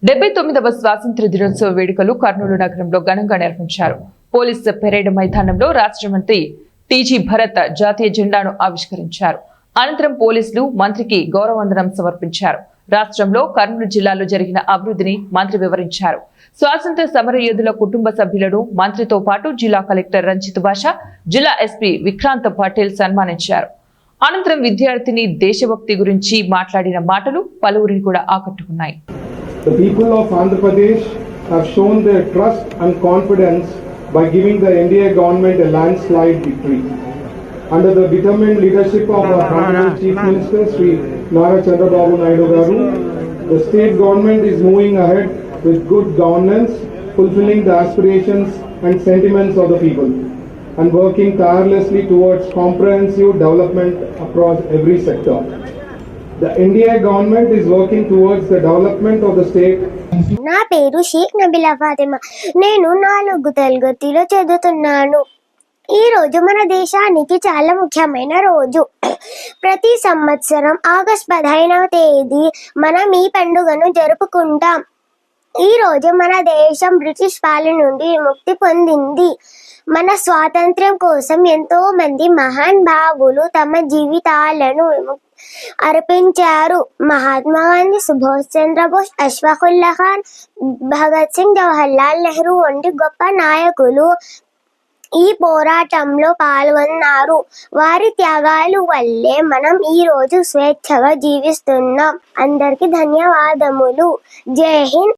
79వ స్వాతంత్ర్య దినోత్సవ వేడుకలు కర్నూలు నగరంలో ఘనంగా నిర్వహించారు. పోలీసు పెరేడ్ మైదానంలో రాష్ట్ర మంత్రి టీజీ భరత్ జాతీయ జెండాను ఆవిష్కరించారు. అనంతరం పోలీసులు మంత్రికి గౌరవవందనం సమర్పించారు. రాష్ట్రంలో కర్నూలు జిల్లాలో జరిగిన అభివృద్ధిని మంత్రి వివరించారు. స్వాతంత్ర్య సమర యోధుల కుటుంబ సభ్యులను మంత్రితో పాటు జిల్లా కలెక్టర్ రంజిత్ భాష, జిల్లా ఎస్పీ విక్రాంత్ పటేల్ సన్మానించారు. అనంతరం విద్యార్థిని దేశభక్తి గురించి మాట్లాడిన మాటలు పలువురిని కూడా ఆకట్టుకున్నాయి. The people of Andhra Pradesh have shown their trust and confidence by giving the NDA government a landslide victory. Under the determined leadership of our Honorable Chief Minister Sri Nara Chandrababu Naidu Garu, the state government is moving ahead with good governance, fulfilling the aspirations and sentiments of the people, and working tirelessly towards comprehensive development across every sector. The India government is working towards the development of the state. నా పేరు షేక్ నబిలా ఫాతిమా. నేను 4వ తరగతిలో చదువుతున్నాను. ఈ రోజు మన దేశానికి చాలా ముఖ్యమైన రోజు. ప్రతి సంవత్సరం ఆగస్టు 15వ తేదీ మనం ఈ పండుగను జరుపుకుంటాం. ఈ రోజు మన దేశం బ్రిటిష్ పాలన నుండి విముక్తి పొందింది. మన స్వాతంత్ర్యం కోసం ఎంతో మంది మహాన్ భావులు తమ జీవితాలను అర్పించారు. మహాత్మా గాంధీ, సుభాష్ చంద్రబోస్, అష్ఫాకుల్లా ఖాన్, భగత్ సింగ్, జవహర్లాల్ నెహ్రూ వంటి గొప్ప నాయకులు ఈ పోరాటంలో పాల్గొన్నారు. వారి త్యాగాల వల్లే మనం ఈ రోజు స్వేచ్ఛగా జీవిస్తున్నాం. అందరికీ ధన్యవాదములు. జై హింద్.